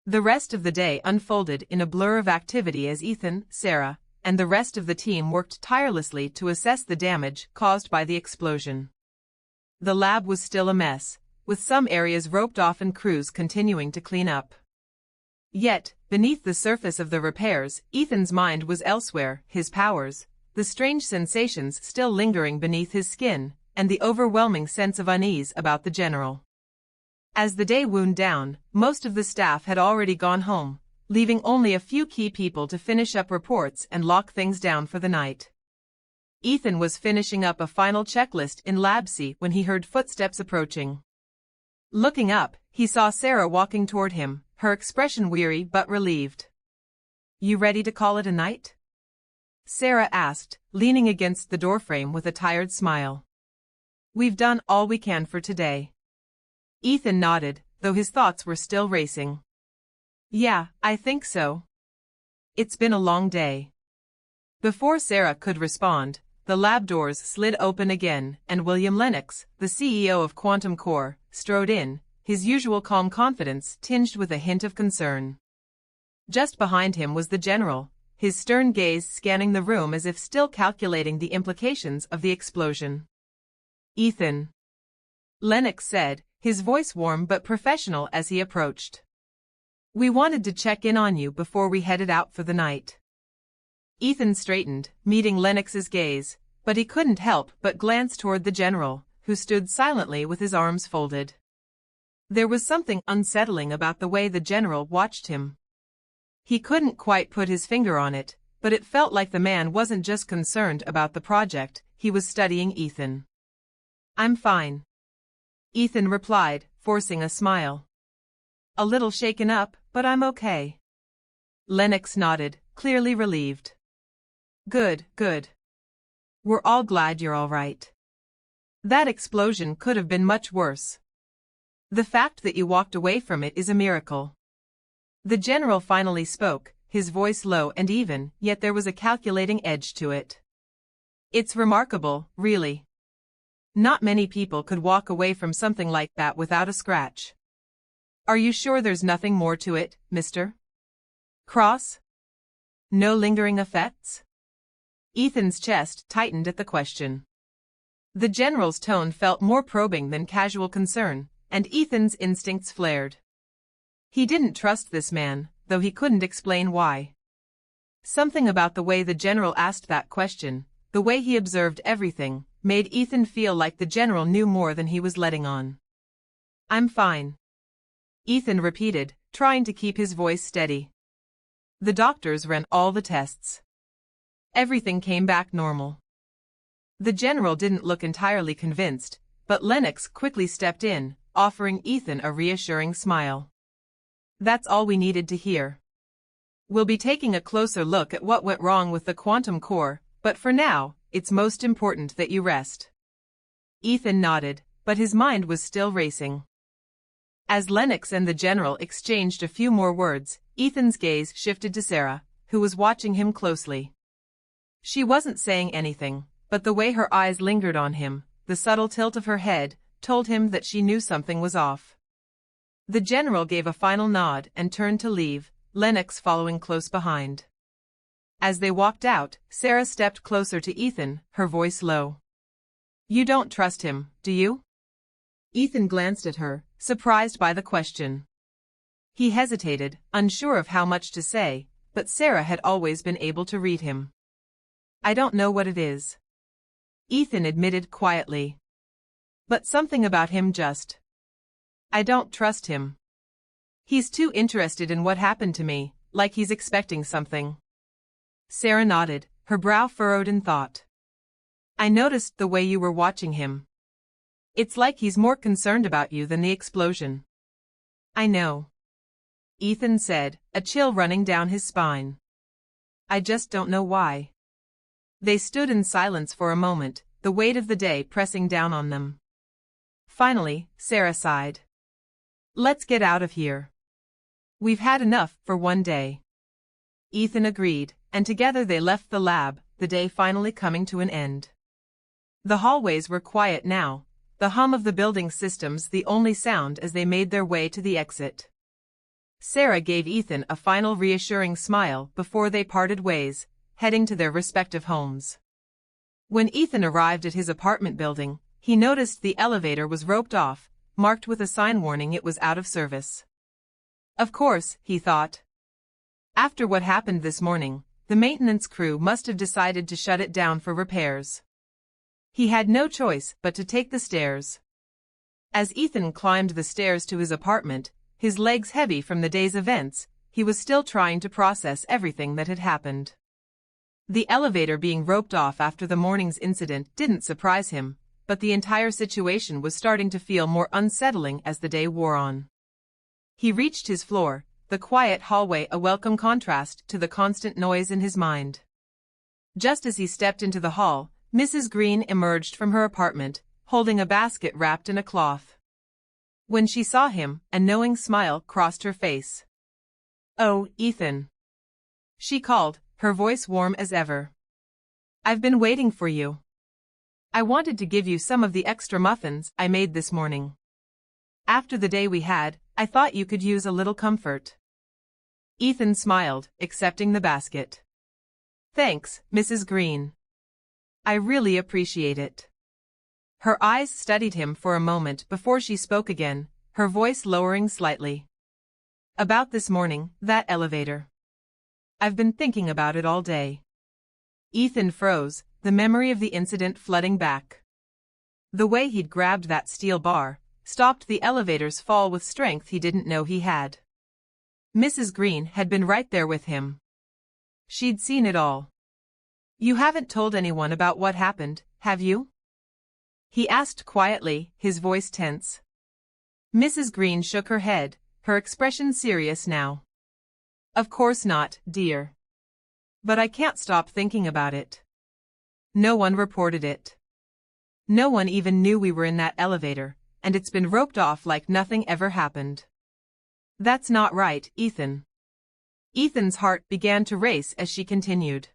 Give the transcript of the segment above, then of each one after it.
The rest of the day unfolded in a blur of activity as Ethan, Sarah, and the rest of the team worked tirelessly to assess the damage caused by the explosion. The lab was still a mess, with some areas roped off and crews continuing to clean up. Yet, beneath the surface of the repairs, Ethan's mind was elsewhere, his powers, the strange sensations still lingering beneath his skin, and the overwhelming sense of unease about the general. As the day wound down, most of the staff had already gone home, leaving only a few key people to finish up reports and lock things down for the night. Ethan was finishing up a final checklist in Lab C when he heard footsteps approaching. Looking up, he saw Sarah walking toward him, her expression weary but relieved. "You ready to call it a night?" Sarah asked, leaning against the doorframe with a tired smile. "We've done all we can for today." Ethan nodded, though his thoughts were still racing. "Yeah, I think so. It's been a long day." Before Sarah could respond, the lab doors slid open again, and William Lennox, the CEO of QuantumCore, strode in, his usual calm confidence tinged with a hint of concern. Just behind him was the general, his stern gaze scanning the room as if still calculating the implications of the explosion. "Ethan," Lennox said, his voice warm but professional as he approached. "We wanted to check in on you before we headed out for the night." Ethan straightened, meeting Lennox's gaze, but he couldn't help but glance toward the general, who stood silently with his arms folded. There was something unsettling about the way the general watched him. He couldn't quite put his finger on it, but it felt like the man wasn't just concerned about the project, he was studying Ethan. "I'm fine," Ethan replied, forcing a smile. "A little shaken up, but I'm okay." Lennox nodded, clearly relieved. Good, good. We're all glad you're all right. That explosion could have been much worse. The fact that you walked away from it is a miracle." The general finally spoke, his voice low and even, yet there was a calculating edge to it. "It's remarkable, really. Not many people could walk away from something like that without a scratch. Are you sure there's nothing more to it, Mr. Cross? No lingering effects?" Ethan's chest tightened at the question. The general's tone felt more probing than casual concern, and Ethan's instincts flared. He didn't trust this man, though he couldn't explain why. Something about the way the general asked that question, the way he observed everything, made Ethan feel like the general knew more than he was letting on. "I'm fine," Ethan repeated, trying to keep his voice steady. "The doctors ran all the tests. Everything came back normal." The general didn't look entirely convinced, but Lennox quickly stepped in, offering Ethan a reassuring smile. "That's all we needed to hear. We'll be taking a closer look at what went wrong with the quantum core, but for now, it's most important that you rest." Ethan nodded, but his mind was still racing. As Lennox and the general exchanged a few more words, Ethan's gaze shifted to Sarah, who was watching him closely. She wasn't saying anything, but the way her eyes lingered on him, the subtle tilt of her head, told him that she knew something was off. The general gave a final nod and turned to leave, Lennox following close behind. As they walked out, Sarah stepped closer to Ethan, her voice low. "You don't trust him, do you?" Ethan glanced at her, surprised by the question. He hesitated, unsure of how much to say, but Sarah had always been able to read him. "I don't know what it is," Ethan admitted quietly. "But something about him just. I don't trust him. He's too interested in what happened to me, like he's expecting something." Sarah nodded, her brow furrowed in thought. "I noticed the way you were watching him. It's like he's more concerned about you than the explosion." "I know," Ethan said, a chill running down his spine. "I just don't know why." They stood in silence for a moment, the weight of the day pressing down on them. Finally, Sarah sighed. "Let's get out of here. We've had enough for one day." Ethan agreed, and together they left the lab, the day finally coming to an end. The hallways were quiet now, the hum of the building systems the only sound as they made their way to the exit. Sarah gave Ethan a final reassuring smile before they parted ways, heading to their respective homes. When Ethan arrived at his apartment building, he noticed the elevator was roped off, marked with a sign warning it was out of service. Of course, he thought. After what happened this morning, the maintenance crew must have decided to shut it down for repairs. He had no choice but to take the stairs. As Ethan climbed the stairs to his apartment, his legs heavy from the day's events, he was still trying to process everything that had happened. The elevator being roped off after the morning's incident didn't surprise him, but the entire situation was starting to feel more unsettling as the day wore on. He reached his floor, the quiet hallway a welcome contrast to the constant noise in his mind. Just as he stepped into the hall, Mrs. Green emerged from her apartment, holding a basket wrapped in a cloth. When she saw him, a knowing smile crossed her face. "Oh, Ethan," she called, her voice warm as ever. "I've been waiting for you. I wanted to give you some of the extra muffins I made this morning. After the day we had, I thought you could use a little comfort." Ethan smiled, accepting the basket. "Thanks, Mrs. Green. I really appreciate it." Her eyes studied him for a moment before she spoke again, her voice lowering slightly. "About this morning, that elevator. I've been thinking about it all day." Ethan froze, the memory of the incident flooding back. The way he'd grabbed that steel bar, stopped the elevator's fall with strength he didn't know he had. Mrs. Green had been right there with him. She'd seen it all. "You haven't told anyone about what happened, have you?" he asked quietly, his voice tense. Mrs. Green shook her head, her expression serious now. "Of course not, dear. But I can't stop thinking about it. No one reported it. No one even knew we were in that elevator, and it's been roped off like nothing ever happened." "That's not right, Ethan." Ethan's heart began to race as she continued.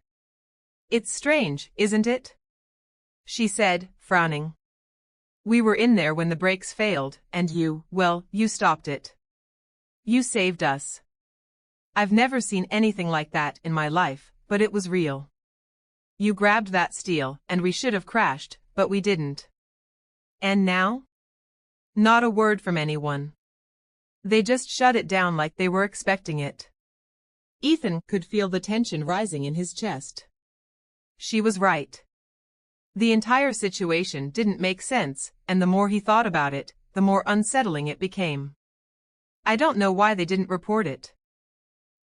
"It's strange, isn't it?" she said, frowning. "We were in there when the brakes failed, and you stopped it. You saved us. I've never seen anything like that in my life, but it was real. You grabbed that steel, and we should have crashed, but we didn't. And now? Not a word from anyone. They just shut it down like they were expecting it." Ethan could feel the tension rising in his chest. She was right. The entire situation didn't make sense, and the more he thought about it, the more unsettling it became. "I don't know why they didn't report it,"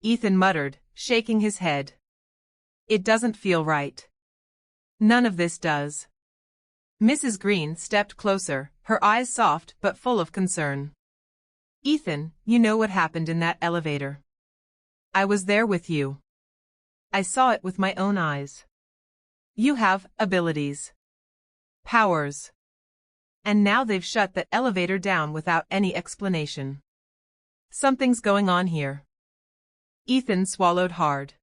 Ethan muttered, shaking his head. "It doesn't feel right. None of this does." Mrs. Green stepped closer, her eyes soft but full of concern. "Ethan, you know what happened in that elevator. I was there with you. I saw it with my own eyes. You have abilities. Powers. And now they've shut that elevator down without any explanation. Something's going on here." Ethan swallowed hard.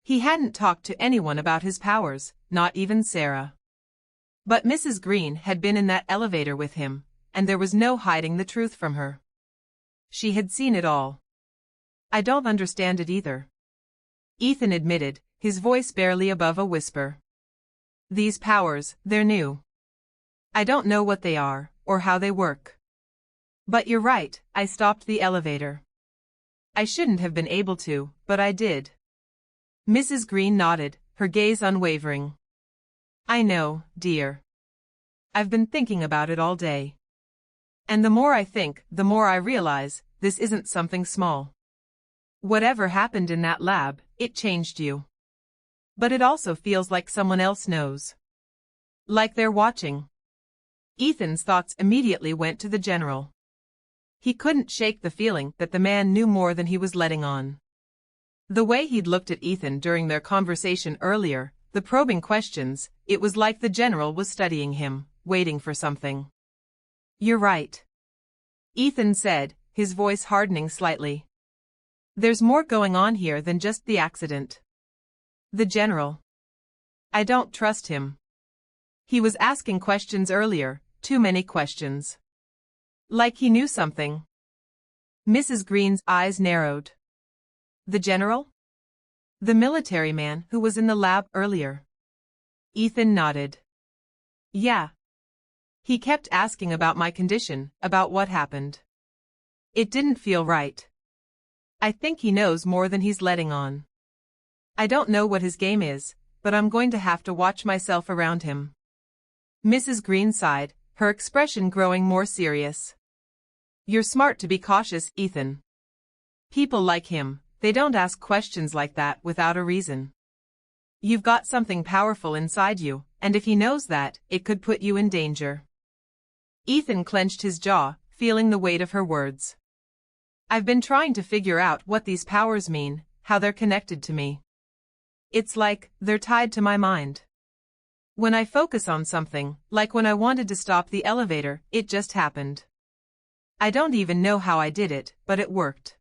He hadn't talked to anyone about his powers, not even Sarah. But Mrs. Green had been in that elevator with him, and there was no hiding the truth from her. She had seen it all. "I don't understand it either," Ethan admitted, his voice barely above a whisper. "These powers, they're new. I don't know what they are, or how they work. But you're right, I stopped the elevator. I shouldn't have been able to, but I did." Mrs. Green nodded, her gaze unwavering. "I know, dear. I've been thinking about it all day. And the more I think, the more I realize, this isn't something small. Whatever happened in that lab, it changed you. But it also feels like someone else knows. Like they're watching." Ethan's thoughts immediately went to the general. He couldn't shake the feeling that the man knew more than he was letting on. The way he'd looked at Ethan during their conversation earlier, the probing questions, it was like the general was studying him, waiting for something. "You're right," Ethan said, his voice hardening slightly. "There's more going on here than just the accident. The general. I don't trust him. He was asking questions earlier, too many questions. Like he knew something." Mrs. Green's eyes narrowed. The general? The military man who was in the lab earlier. Ethan nodded. Yeah. He kept asking about my condition, about what happened. It didn't feel right. I think he knows more than he's letting on. I don't know what his game is, but I'm going to have to watch myself around him. Mrs. Green sighed, her expression growing more serious. You're smart to be cautious, Ethan. People like him, they don't ask questions like that without a reason. You've got something powerful inside you, and if he knows that, it could put you in danger. Ethan clenched his jaw, feeling the weight of her words. I've been trying to figure out what these powers mean, how they're connected to me. It's like, they're tied to my mind. When I focus on something, like when I wanted to stop the elevator, it just happened. I don't even know how I did it, but it worked.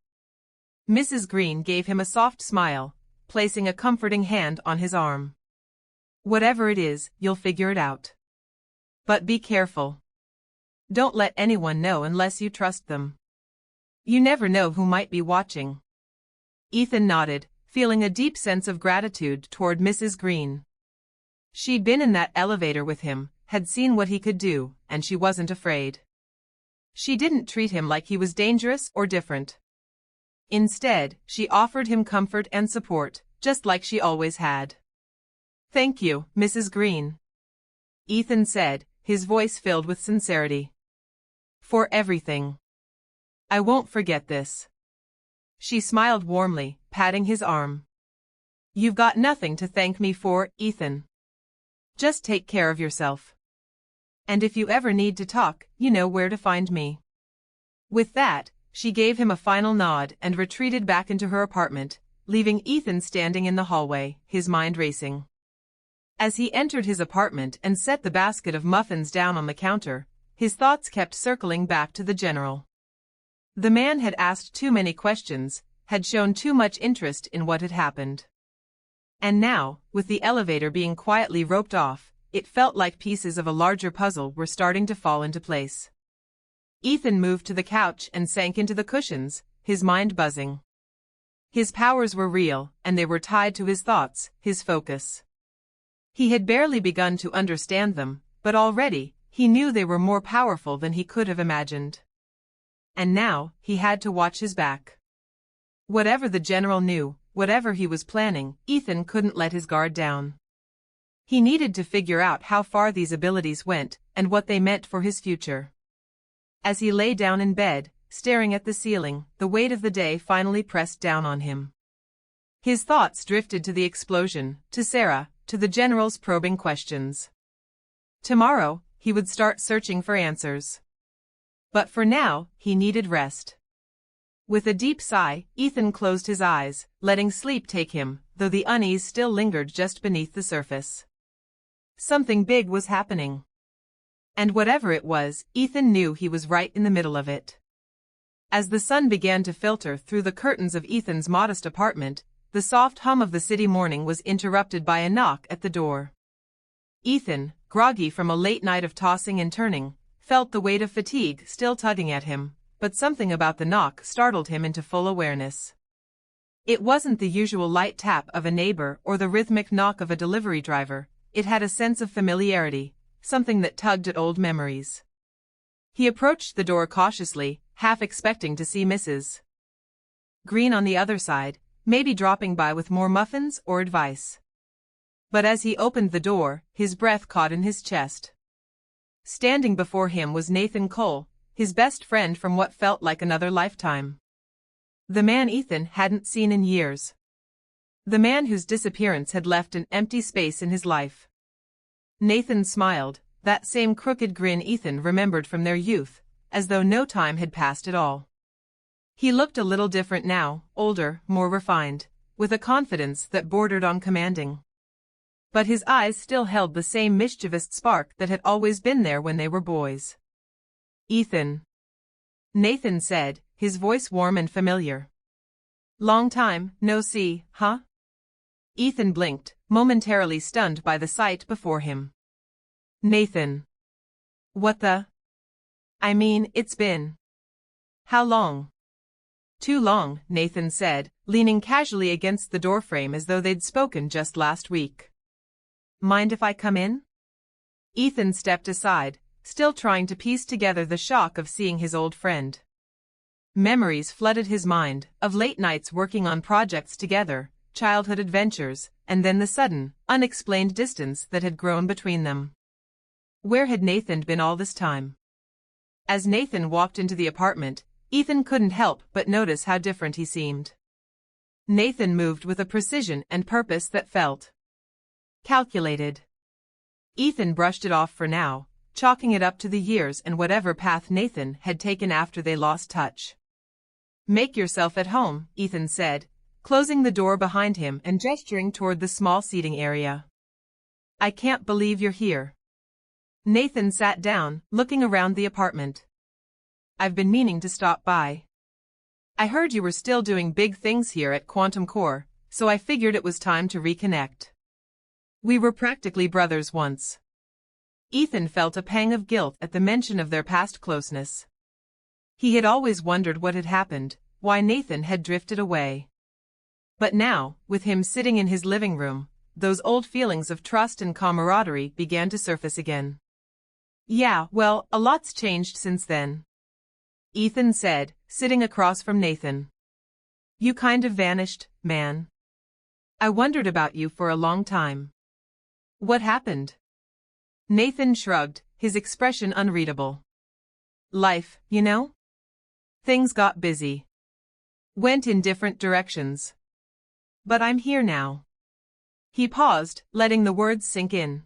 Mrs. Green gave him a soft smile, placing a comforting hand on his arm. Whatever it is, you'll figure it out. But be careful. Don't let anyone know unless you trust them. You never know who might be watching. Ethan nodded, feeling a deep sense of gratitude toward Mrs. Green. She'd been in that elevator with him, had seen what he could do, and she wasn't afraid. She didn't treat him like he was dangerous or different. Instead, she offered him comfort and support, just like she always had. Thank you, Mrs. Green. Ethan said, his voice filled with sincerity. For everything. I won't forget this. She smiled warmly, patting his arm. You've got nothing to thank me for, Ethan. Just take care of yourself. And if you ever need to talk, you know where to find me. With that, she gave him a final nod and retreated back into her apartment, leaving Ethan standing in the hallway, his mind racing. As he entered his apartment and set the basket of muffins down on the counter, his thoughts kept circling back to the general. The man had asked too many questions, had shown too much interest in what had happened. And now, with the elevator being quietly roped off, it felt like pieces of a larger puzzle were starting to fall into place. Ethan moved to the couch and sank into the cushions, his mind buzzing. His powers were real, and they were tied to his thoughts, his focus. He had barely begun to understand them, but already, he knew they were more powerful than he could have imagined. And now, he had to watch his back. Whatever the general knew, whatever he was planning, Ethan couldn't let his guard down. He needed to figure out how far these abilities went, and what they meant for his future. As he lay down in bed, staring at the ceiling, the weight of the day finally pressed down on him. His thoughts drifted to the explosion, to Sarah, to the general's probing questions. Tomorrow, he would start searching for answers. But for now, he needed rest. With a deep sigh, Ethan closed his eyes, letting sleep take him, though the unease still lingered just beneath the surface. Something big was happening. And whatever it was, Ethan knew he was right in the middle of it. As the sun began to filter through the curtains of Ethan's modest apartment, the soft hum of the city morning was interrupted by a knock at the door. Ethan, groggy from a late night of tossing and turning, felt the weight of fatigue still tugging at him, but something about the knock startled him into full awareness. It wasn't the usual light tap of a neighbor or the rhythmic knock of a delivery driver, it had a sense of familiarity, something that tugged at old memories. He approached the door cautiously, half expecting to see Mrs. Green on the other side, maybe dropping by with more muffins or advice. But as he opened the door, his breath caught in his chest. Standing before him was Nathan Cole, his best friend from what felt like another lifetime. The man Ethan hadn't seen in years. The man whose disappearance had left an empty space in his life. Nathan smiled, that same crooked grin Ethan remembered from their youth, as though no time had passed at all. He looked a little different now, older, more refined, with a confidence that bordered on commanding. But his eyes still held the same mischievous spark that had always been there when they were boys. Ethan. Nathan said, his voice warm and familiar. Long time, no see, huh? Ethan blinked, momentarily stunned by the sight before him. Nathan. What the? I mean, it's been. How long? Too long, Nathan said, leaning casually against the doorframe as though they'd spoken just last week. Mind if I come in? Ethan stepped aside, still trying to piece together the shock of seeing his old friend. Memories flooded his mind, of late nights working on projects together, childhood adventures, and then the sudden, unexplained distance that had grown between them. Where had Nathan been all this time? As Nathan walked into the apartment, Ethan couldn't help but notice how different he seemed. Nathan moved with a precision and purpose that felt calculated. Ethan brushed it off for now, chalking it up to the years and whatever path Nathan had taken after they lost touch. Make yourself at home, Ethan said, closing the door behind him and gesturing toward the small seating area. I can't believe you're here. Nathan sat down, looking around the apartment. I've been meaning to stop by. I heard you were still doing big things here at QuantumCore, so I figured it was time to reconnect. We were practically brothers once. Ethan felt a pang of guilt at the mention of their past closeness. He had always wondered what had happened, why Nathan had drifted away. But now, with him sitting in his living room, those old feelings of trust and camaraderie began to surface again. Yeah, well, a lot's changed since then, Ethan said, sitting across from Nathan. You kind of vanished, man. I wondered about you for a long time. What happened? Nathan shrugged, his expression unreadable. Life, you know? Things got busy. Went in different directions. But I'm here now. He paused, letting the words sink in.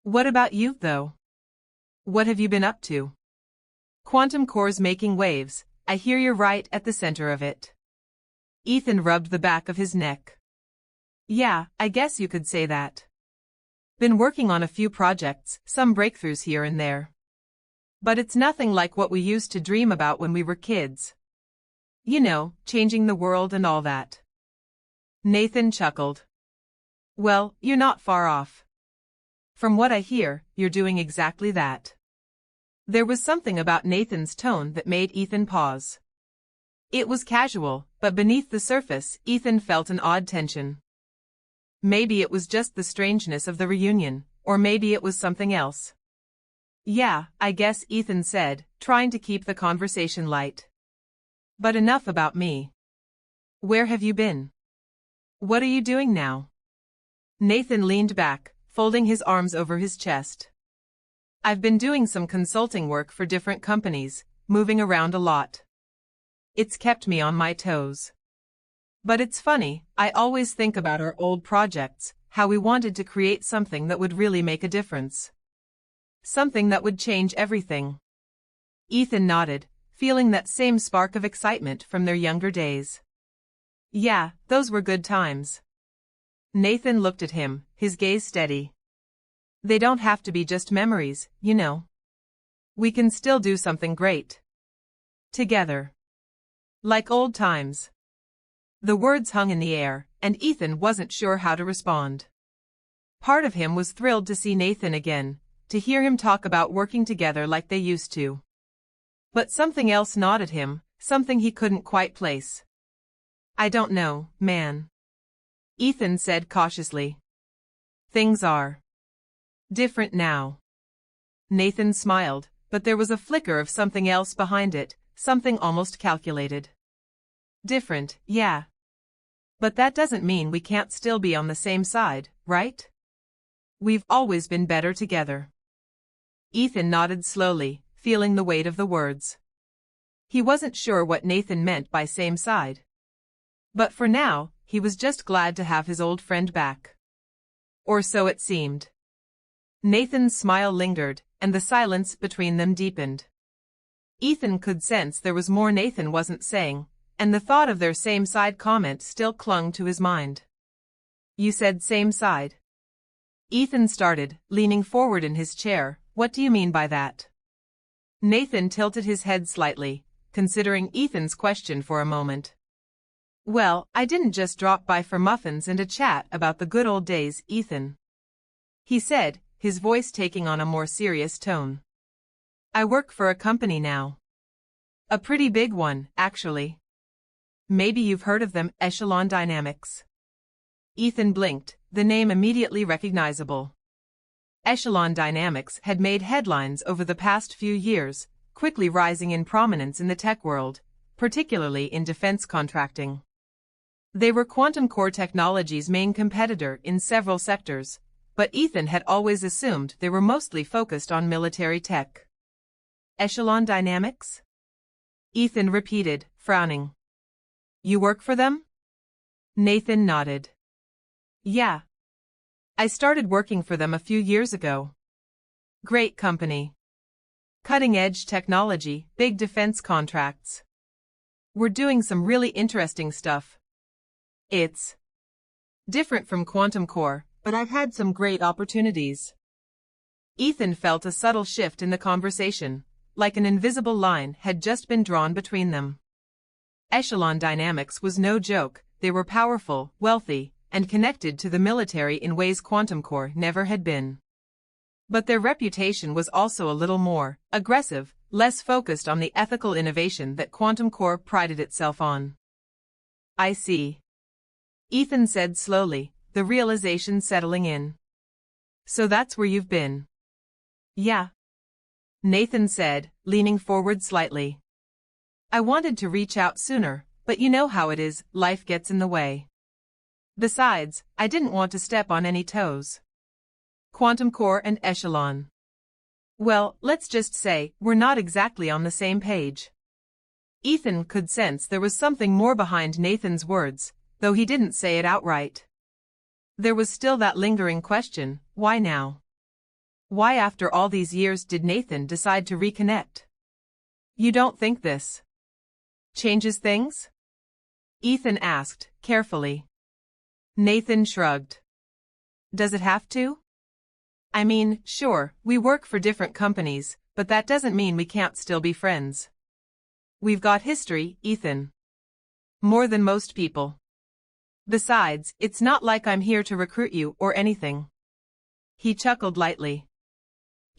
What about you, though? What have you been up to? QuantumCore's making waves, I hear you're right at the center of it. Ethan rubbed the back of his neck. Yeah, I guess you could say that. Been working on a few projects, some breakthroughs here and there. But it's nothing like what we used to dream about when we were kids. You know, changing the world and all that. Nathan chuckled. Well, you're not far off. From what I hear, you're doing exactly that. There was something about Nathan's tone that made Ethan pause. It was casual, but beneath the surface, Ethan felt an odd tension. Maybe it was just the strangeness of the reunion, or maybe it was something else. Yeah, I guess, Ethan said, trying to keep the conversation light. But enough about me. Where have you been? What are you doing now? Nathan leaned back, folding his arms over his chest. I've been doing some consulting work for different companies, moving around a lot. It's kept me on my toes. But it's funny, I always think about our old projects, how we wanted to create something that would really make a difference. Something that would change everything. Ethan nodded, feeling that same spark of excitement from their younger days. Yeah, those were good times. Nathan looked at him, his gaze steady. They don't have to be just memories, you know. We can still do something great. Together. Like old times. The words hung in the air, and Ethan wasn't sure how to respond. Part of him was thrilled to see Nathan again, to hear him talk about working together like they used to. But something else gnawed at him, something he couldn't quite place. I don't know, man. Ethan said cautiously. Things are different now. Nathan smiled, but there was a flicker of something else behind it, something almost calculated. Different, yeah. But that doesn't mean we can't still be on the same side, right? We've always been better together. Ethan nodded slowly, feeling the weight of the words. He wasn't sure what Nathan meant by same side. But for now, he was just glad to have his old friend back. Or so it seemed. Nathan's smile lingered, and the silence between them deepened. Ethan could sense there was more Nathan wasn't saying, and the thought of their same-side comment still clung to his mind. You said same side? Ethan started, leaning forward in his chair. What do you mean by that? Nathan tilted his head slightly, considering Ethan's question for a moment. Well, I didn't just drop by for muffins and a chat about the good old days, Ethan. He said, his voice taking on a more serious tone. I work for a company now. A pretty big one, actually. Maybe you've heard of them, Echelon Dynamics. Ethan blinked, the name immediately recognizable. Echelon Dynamics had made headlines over the past few years, quickly rising in prominence in the tech world, particularly in defense contracting. They were QuantumCore Technologies' main competitor in several sectors, but Ethan had always assumed they were mostly focused on military tech. Echelon Dynamics? Ethan repeated, frowning. You work for them? Nathan nodded. Yeah. I started working for them a few years ago. Great company. Cutting-edge technology, big defense contracts. We're doing some really interesting stuff. It's different from QuantumCore, but I've had some great opportunities. Ethan felt a subtle shift in the conversation, like an invisible line had just been drawn between them. Echelon Dynamics was no joke. They were powerful, wealthy, and connected to the military in ways QuantumCore never had been. But their reputation was also a little more aggressive, less focused on the ethical innovation that QuantumCore prided itself on. I see. Ethan said slowly, the realization settling in. So that's where you've been. Yeah. Nathan said, leaning forward slightly. I wanted to reach out sooner, but you know how it is, life gets in the way. Besides, I didn't want to step on any toes. QuantumCore and Echelon. Well, let's just say, we're not exactly on the same page. Ethan could sense there was something more behind Nathan's words, though he didn't say it outright. There was still that lingering question, why now? Why after all these years did Nathan decide to reconnect? You don't think this changes things? Ethan asked, carefully. Nathan shrugged. Does it have to? I mean, sure, we work for different companies, but that doesn't mean we can't still be friends. We've got history, Ethan. More than most people. Besides, it's not like I'm here to recruit you or anything. He chuckled lightly.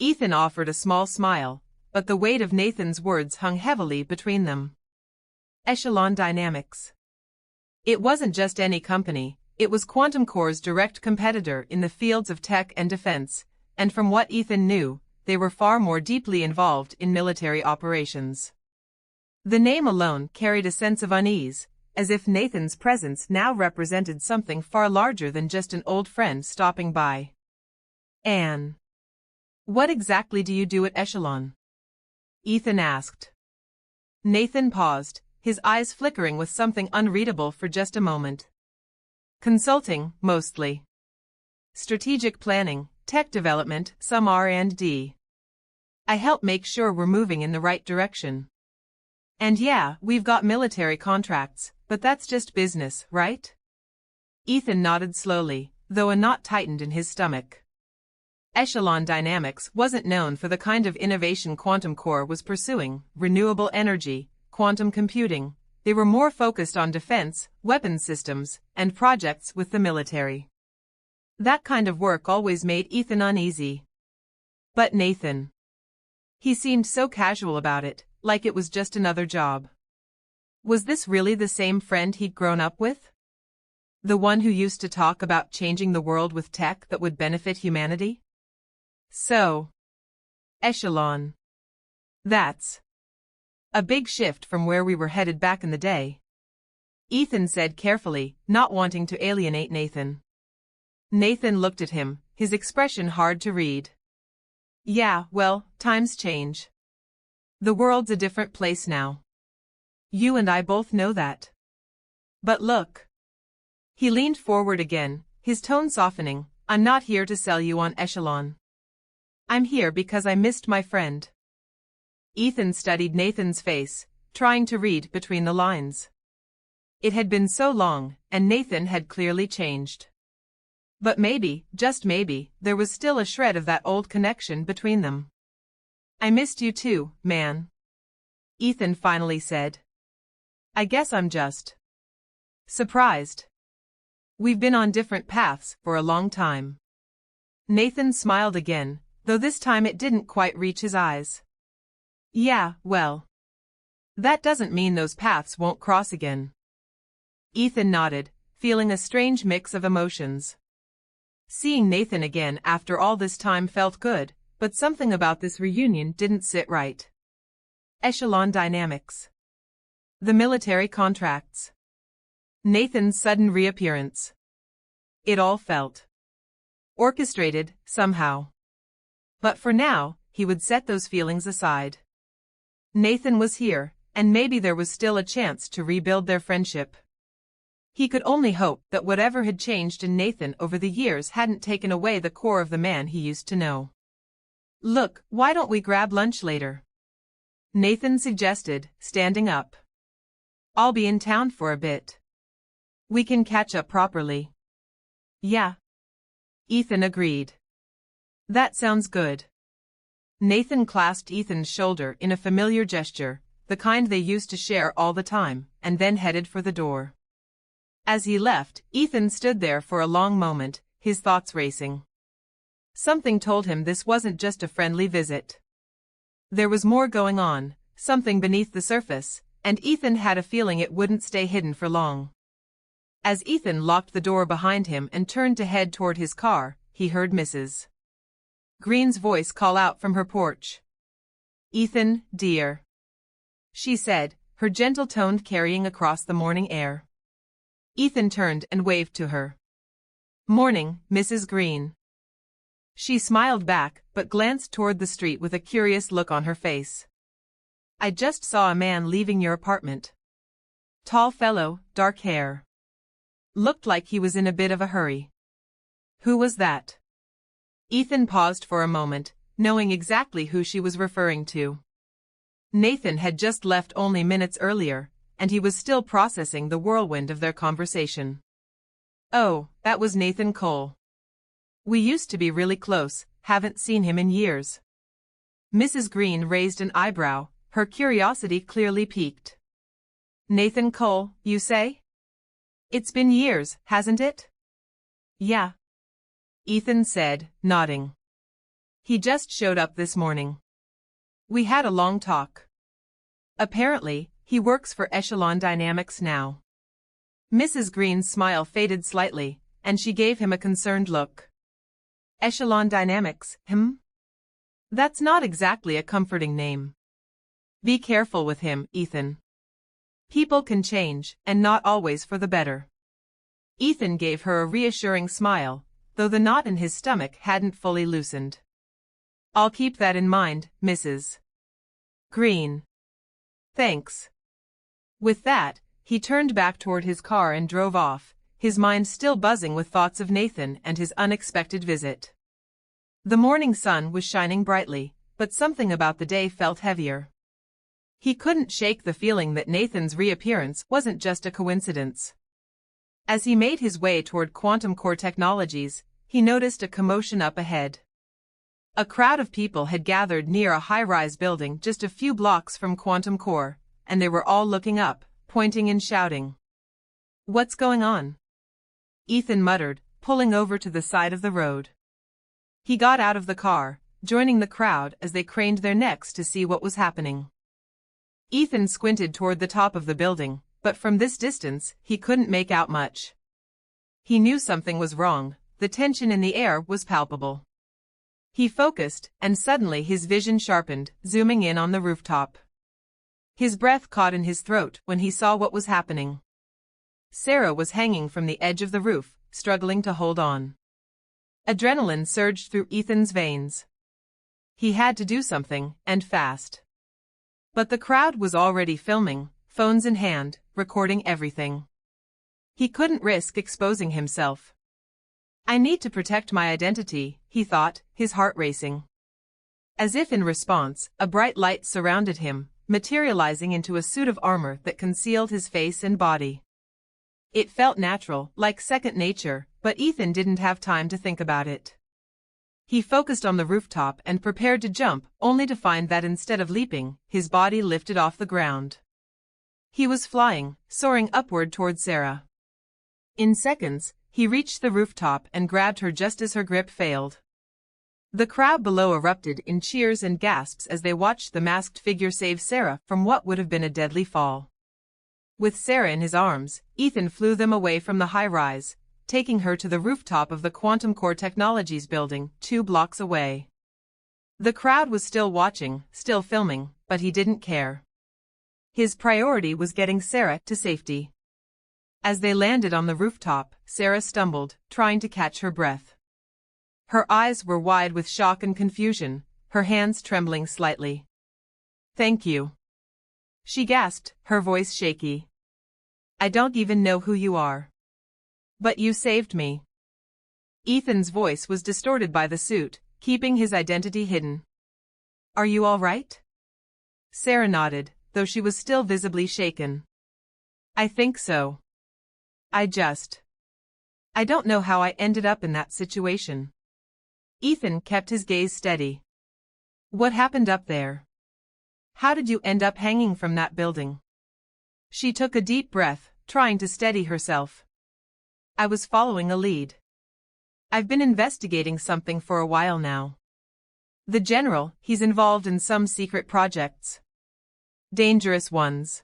Ethan offered a small smile, but the weight of Nathan's words hung heavily between them. Echelon Dynamics. It wasn't just any company, it was QuantumCore's direct competitor in the fields of tech and defense, and from what Ethan knew, they were far more deeply involved in military operations. The name alone carried a sense of unease, as if Nathan's presence now represented something far larger than just an old friend stopping by. Anne. What exactly do you do at Echelon? Ethan asked. Nathan paused, his eyes flickering with something unreadable for just a moment. Consulting, mostly. Strategic planning, tech development, some R&D. I help make sure we're moving in the right direction. And yeah, we've got military contracts, but that's just business, right? Ethan nodded slowly, though a knot tightened in his stomach. Echelon Dynamics wasn't known for the kind of innovation QuantumCore was pursuing, renewable energy, quantum computing. They were more focused on defense, weapons systems, and projects with the military. That kind of work always made Ethan uneasy. But Nathan. He seemed so casual about it, like it was just another job. Was this really the same friend he'd grown up with? The one who used to talk about changing the world with tech that would benefit humanity? So. Echelon. That's a big shift from where we were headed back in the day. Ethan said carefully, not wanting to alienate Nathan. Nathan looked at him, his expression hard to read. Yeah, well, times change. The world's a different place now. You and I both know that. But look. He leaned forward again, his tone softening. I'm not here to sell you on Echelon. I'm here because I missed my friend. Ethan studied Nathan's face, trying to read between the lines. It had been so long, and Nathan had clearly changed. But maybe, just maybe, there was still a shred of that old connection between them. I missed you too, man. Ethan finally said. I guess I'm just surprised. We've been on different paths for a long time. Nathan smiled again, though this time it didn't quite reach his eyes. Yeah, well. That doesn't mean those paths won't cross again. Ethan nodded, feeling a strange mix of emotions. Seeing Nathan again after all this time felt good, but something about this reunion didn't sit right. Echelon Dynamics. The military contracts. Nathan's sudden reappearance. It all felt orchestrated, somehow. But for now, he would set those feelings aside. Nathan was here, and maybe there was still a chance to rebuild their friendship. He could only hope that whatever had changed in Nathan over the years hadn't taken away the core of the man he used to know. "Look, why don't we grab lunch later?" Nathan suggested, standing up. "I'll be in town for a bit. We can catch up properly." "Yeah." Ethan agreed. "That sounds good." Nathan clasped Ethan's shoulder in a familiar gesture, the kind they used to share all the time, and then headed for the door. As he left, Ethan stood there for a long moment, his thoughts racing. Something told him this wasn't just a friendly visit. There was more going on, something beneath the surface, and Ethan had a feeling it wouldn't stay hidden for long. As Ethan locked the door behind him and turned to head toward his car, he heard Mrs. Green's voice call out from her porch. "Ethan, dear," she said, her gentle tone carrying across the morning air. Ethan turned and waved to her. "Morning, Mrs. Green." She smiled back, but glanced toward the street with a curious look on her face. "I just saw a man leaving your apartment. Tall fellow, dark hair. Looked like he was in a bit of a hurry." "Who was that?" Ethan paused for a moment, knowing exactly who she was referring to. Nathan had just left only minutes earlier, and he was still processing the whirlwind of their conversation. "Oh, that was Nathan Cole. We used to be really close, haven't seen him in years." Mrs. Green raised an eyebrow, her curiosity clearly piqued. "Nathan Cole, you say? It's been years, hasn't it?" "Yeah," Ethan said, nodding. "He just showed up this morning. We had a long talk. Apparently, he works for Echelon Dynamics now." Mrs. Green's smile faded slightly, and she gave him a concerned look. "Echelon Dynamics, That's not exactly a comforting name. Be careful with him, Ethan. People can change, and not always for the better." Ethan gave her a reassuring smile, though the knot in his stomach hadn't fully loosened. "I'll keep that in mind, Mrs. Green. Thanks." With that, he turned back toward his car and drove off, his mind still buzzing with thoughts of Nathan and his unexpected visit. The morning sun was shining brightly, but something about the day felt heavier. He couldn't shake the feeling that Nathan's reappearance wasn't just a coincidence. As he made his way toward QuantumCore Technologies, he noticed a commotion up ahead. A crowd of people had gathered near a high-rise building just a few blocks from QuantumCore, and they were all looking up, pointing and shouting. "What's going on?" Ethan muttered, pulling over to the side of the road. He got out of the car, joining the crowd as they craned their necks to see what was happening. Ethan squinted toward the top of the building, but from this distance, he couldn't make out much. He knew something was wrong, the tension in the air was palpable. He focused, and suddenly his vision sharpened, zooming in on the rooftop. His breath caught in his throat when he saw what was happening. Sarah was hanging from the edge of the roof, struggling to hold on. Adrenaline surged through Ethan's veins. He had to do something, and fast. But the crowd was already filming, phones in hand, recording everything. He couldn't risk exposing himself. "I need to protect my identity," he thought, his heart racing. As if in response, a bright light surrounded him, materializing into a suit of armor that concealed his face and body. It felt natural, like second nature, but Ethan didn't have time to think about it. He focused on the rooftop and prepared to jump, only to find that instead of leaping, his body lifted off the ground. He was flying, soaring upward toward Sarah. In seconds, he reached the rooftop and grabbed her just as her grip failed. The crowd below erupted in cheers and gasps as they watched the masked figure save Sarah from what would have been a deadly fall. With Sarah in his arms, Ethan flew them away from the high-rise, taking her to the rooftop of the QuantumCore Technologies building, 2 blocks away. The crowd was still watching, still filming, but he didn't care. His priority was getting Sarah to safety. As they landed on the rooftop, Sarah stumbled, trying to catch her breath. Her eyes were wide with shock and confusion, her hands trembling slightly. "Thank you," she gasped, her voice shaky. "I don't even know who you are. But you saved me." Ethan's voice was distorted by the suit, keeping his identity hidden. "Are you all right?" Sarah nodded, though she was still visibly shaken. "I think so. I don't know how I ended up in that situation." Ethan kept his gaze steady. "What happened up there? How did you end up hanging from that building?" She took a deep breath, trying to steady herself. "I was following a lead. I've been investigating something for a while now. The general, he's involved in some secret projects. Dangerous ones.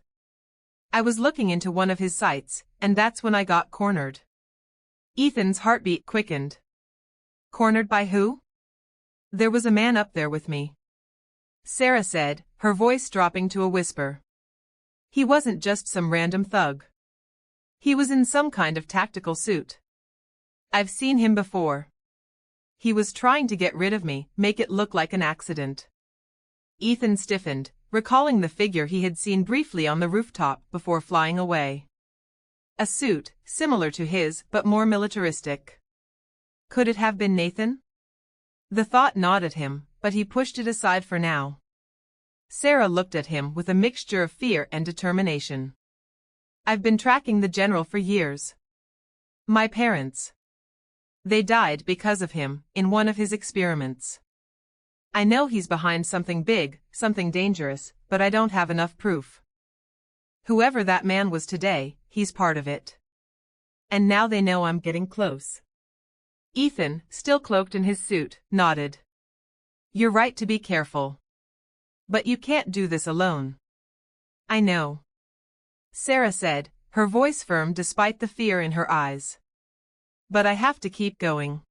I was looking into one of his sites, and that's when I got cornered." Ethan's heartbeat quickened. "Cornered by who?" "There was a man up there with me," Sarah said, her voice dropping to a whisper. "He wasn't just some random thug. He was in some kind of tactical suit. I've seen him before. He was trying to get rid of me, make it look like an accident." Ethan stiffened, recalling the figure he had seen briefly on the rooftop before flying away. A suit, similar to his, but more militaristic. Could it have been Nathan? The thought gnawed at him, but he pushed it aside for now. Sarah looked at him with a mixture of fear and determination. "I've been tracking the general for years. My parents. They died because of him, in one of his experiments. I know he's behind something big, something dangerous, but I don't have enough proof. Whoever that man was today, he's part of it. And now they know I'm getting close." Ethan, still cloaked in his suit, nodded. "You're right to be careful. But you can't do this alone." "I know," Sarah said, her voice firm despite the fear in her eyes. "But I have to keep going.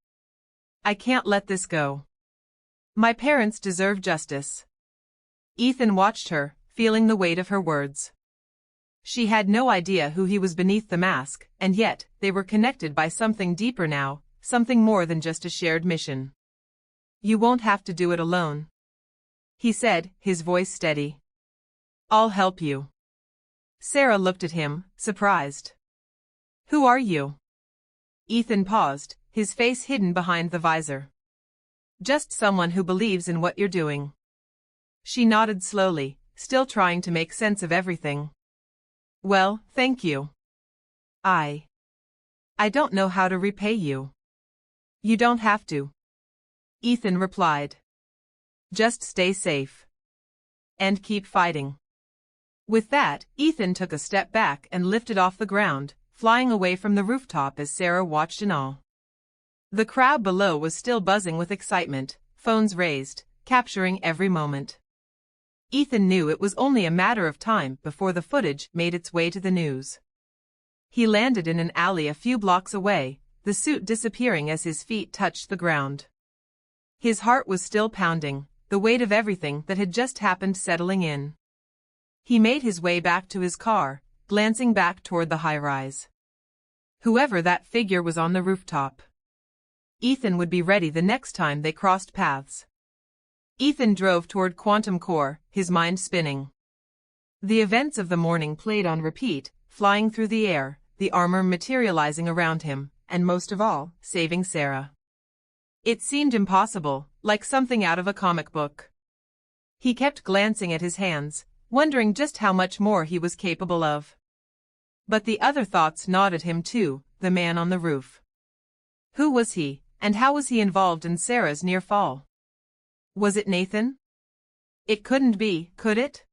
I can't let this go. My parents deserve justice." Ethan watched her, feeling the weight of her words. She had no idea who he was beneath the mask, and yet, they were connected by something deeper now, something more than just a shared mission. "You won't have to do it alone," he said, his voice steady. "I'll help you." Sarah looked at him, surprised. "Who are you?" Ethan paused, his face hidden behind the visor. "Just someone who believes in what you're doing." She nodded slowly, still trying to make sense of everything. "Well, thank you. I don't know how to repay you." "You don't have to," Ethan replied. "Just stay safe. And keep fighting." With that, Ethan took a step back and lifted off the ground, flying away from the rooftop as Sarah watched in awe. The crowd below was still buzzing with excitement, phones raised, capturing every moment. Ethan knew it was only a matter of time before the footage made its way to the news. He landed in an alley a few blocks away, the suit disappearing as his feet touched the ground. His heart was still pounding, the weight of everything that had just happened settling in. He made his way back to his car, glancing back toward the high-rise. Whoever that figure was on the rooftop, Ethan would be ready the next time they crossed paths. Ethan drove toward QuantumCore, his mind spinning. The events of the morning played on repeat, flying through the air, the armor materializing around him, and most of all, saving Sarah. It seemed impossible, like something out of a comic book. He kept glancing at his hands, wondering just how much more he was capable of. But the other thoughts gnawed at him too, the man on the roof. Who was he, and how was he involved in Sarah's near fall? Was it Nathan? It couldn't be, could it?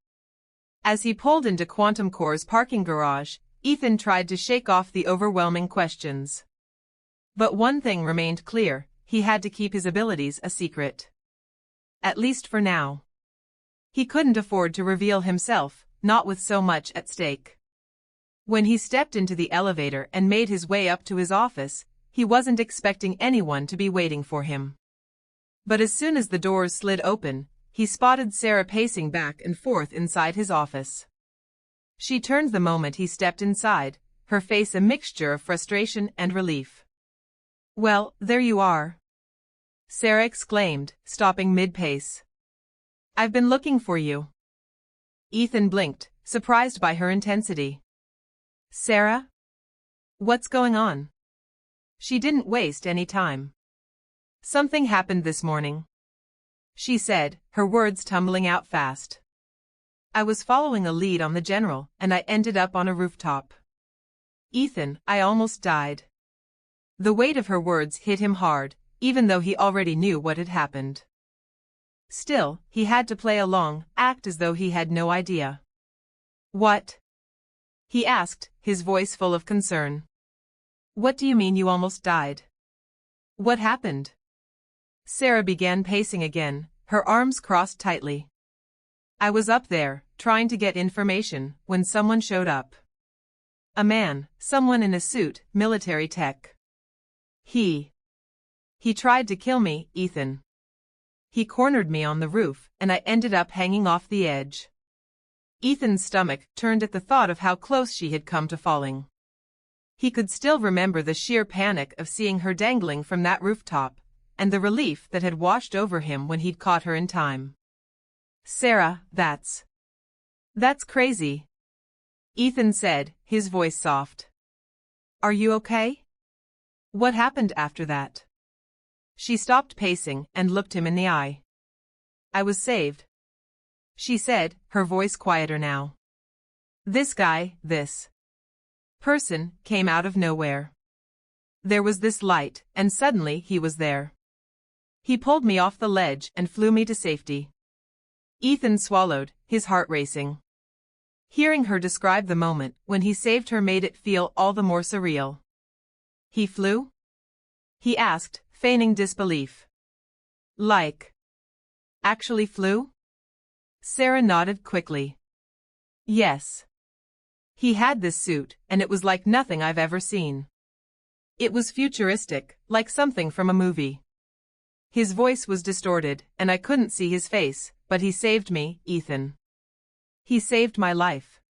As he pulled into QuantumCore's parking garage, Ethan tried to shake off the overwhelming questions. But one thing remained clear, he had to keep his abilities a secret. At least for now. He couldn't afford to reveal himself, not with so much at stake. When he stepped into the elevator and made his way up to his office, he wasn't expecting anyone to be waiting for him. But as soon as the doors slid open, he spotted Sarah pacing back and forth inside his office. She turned the moment he stepped inside, her face a mixture of frustration and relief. "Well, there you are," Sarah exclaimed, stopping mid-pace. "I've been looking for you." Ethan blinked, surprised by her intensity. "Sarah? What's going on?" She didn't waste any time. "Something happened this morning," she said, her words tumbling out fast. "I was following a lead on the general, and I ended up on a rooftop. Ethan, I almost died." The weight of her words hit him hard, even though he already knew what had happened. Still, he had to play along, act as though he had no idea. "What?" he asked, his voice full of concern. "What do you mean you almost died? What happened?" Sarah began pacing again, her arms crossed tightly. "I was up there, trying to get information, when someone showed up. A man, someone in a suit, military tech. He tried to kill me, Ethan. He cornered me on the roof, and I ended up hanging off the edge." Ethan's stomach turned at the thought of how close she had come to falling. He could still remember the sheer panic of seeing her dangling from that rooftop, and the relief that had washed over him when he'd caught her in time. "Sarah, that's crazy," Ethan said, his voice soft. "Are you okay? What happened after that?" She stopped pacing and looked him in the eye. "I was saved," she said, her voice quieter now. "This guy, this person, came out of nowhere. There was this light, and suddenly he was there. He pulled me off the ledge and flew me to safety." Ethan swallowed, his heart racing. Hearing her describe the moment when he saved her made it feel all the more surreal. "He flew?" he asked, feigning disbelief. "Like, actually flew?" Sarah nodded quickly. "Yes. He had this suit, and it was like nothing I've ever seen. It was futuristic, like something from a movie. His voice was distorted, and I couldn't see his face, but he saved me, Ethan. He saved my life."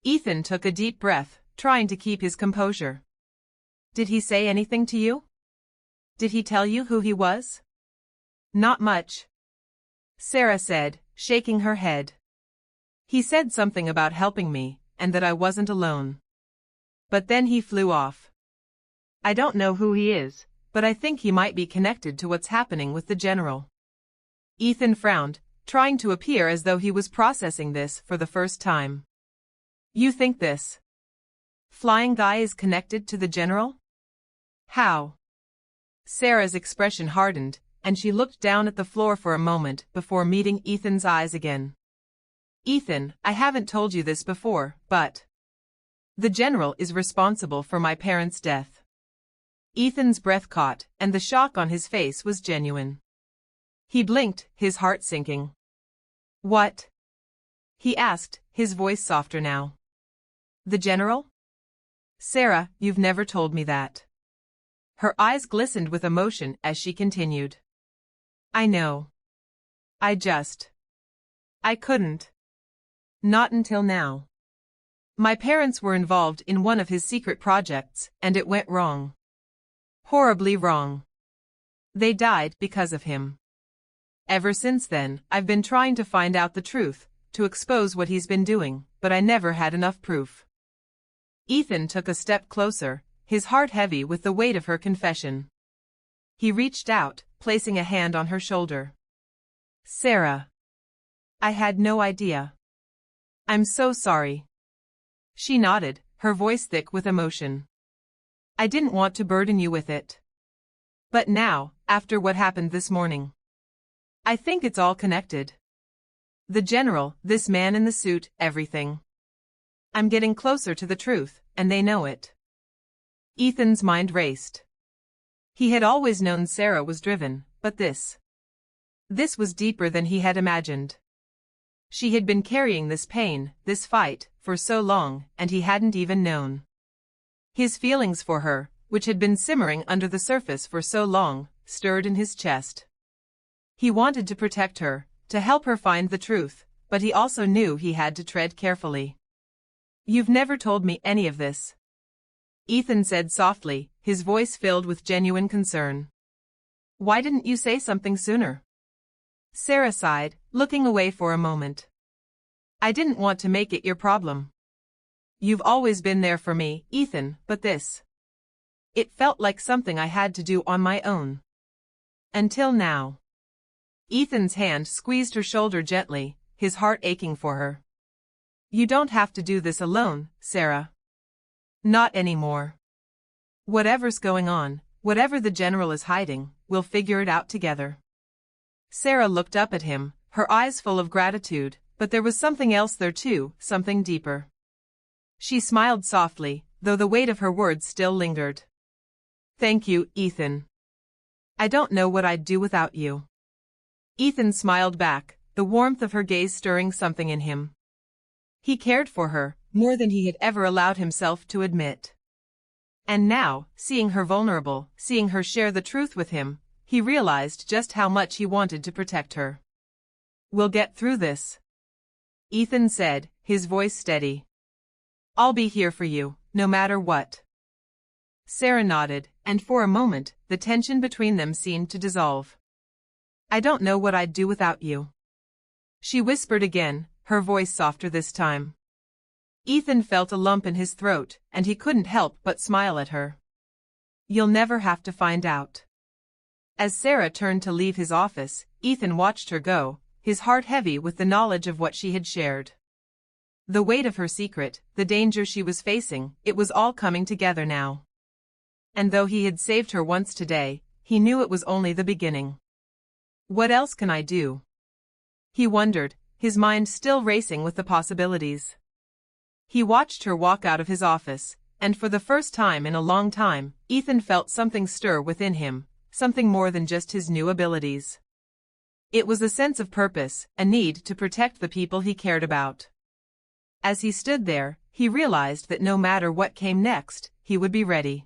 Ethan took a deep breath, trying to keep his composure. "Did he say anything to you? Did he tell you who he was?" "Not much," Sarah said, shaking her head. "He said something about helping me, and that I wasn't alone. But then he flew off. I don't know who he is, but I think he might be connected to what's happening with the general." Ethan frowned, trying to appear as though he was processing this for the first time. "You think this flying guy is connected to the general? How?" Sarah's expression hardened, and she looked down at the floor for a moment before meeting Ethan's eyes again. "Ethan, I haven't told you this before, but the general is responsible for my parents' death." Ethan's breath caught, and the shock on his face was genuine. He blinked, his heart sinking. "What?" he asked, his voice softer now. "The general?" "Sarah, you've never told me that." Her eyes glistened with emotion as she continued. "I know. I couldn't. Not until now. My parents were involved in one of his secret projects, and it went wrong. Horribly wrong. They died because of him. Ever since then, I've been trying to find out the truth, to expose what he's been doing, but I never had enough proof." Ethan took a step closer, his heart heavy with the weight of her confession. He reached out, placing a hand on her shoulder. "Sarah. I had no idea. I'm so sorry." She nodded, her voice thick with emotion. "I didn't want to burden you with it. But now, after what happened this morning, I think it's all connected. The general, this man in the suit, everything. I'm getting closer to the truth, and they know it." Ethan's mind raced. He had always known Sarah was driven, but this was deeper than he had imagined. She had been carrying this pain, this fight, for so long, and he hadn't even known. His feelings for her, which had been simmering under the surface for so long, stirred in his chest. He wanted to protect her, to help her find the truth, but he also knew he had to tread carefully. "You've never told me any of this," Ethan said softly, his voice filled with genuine concern. "Why didn't you say something sooner?" Sarah sighed, looking away for a moment. "I didn't want to make it your problem. You've always been there for me, Ethan, but this. It felt like something I had to do on my own. Until now." Ethan's hand squeezed her shoulder gently, his heart aching for her. "You don't have to do this alone, Sarah. Not anymore. Whatever's going on, whatever the general is hiding, we'll figure it out together." Sarah looked up at him, her eyes full of gratitude, but there was something else there too, something deeper. She smiled softly, though the weight of her words still lingered. "Thank you, Ethan. I don't know what I'd do without you." Ethan smiled back, the warmth of her gaze stirring something in him. He cared for her, more than he had ever allowed himself to admit. And now, seeing her vulnerable, seeing her share the truth with him, he realized just how much he wanted to protect her. "We'll get through this," Ethan said, his voice steady. "I'll be here for you, no matter what." Sarah nodded, and for a moment, the tension between them seemed to dissolve. "I don't know what I'd do without you," she whispered again, her voice softer this time. Ethan felt a lump in his throat, and he couldn't help but smile at her. "You'll never have to find out." As Sarah turned to leave his office, Ethan watched her go, his heart heavy with the knowledge of what she had shared. The weight of her secret, the danger she was facing, it was all coming together now. And though he had saved her once today, he knew it was only the beginning. "What else can I do?" he wondered, his mind still racing with the possibilities. He watched her walk out of his office, and for the first time in a long time, Ethan felt something stir within him, something more than just his new abilities. It was a sense of purpose, a need to protect the people he cared about. As he stood there, he realized that no matter what came next, he would be ready.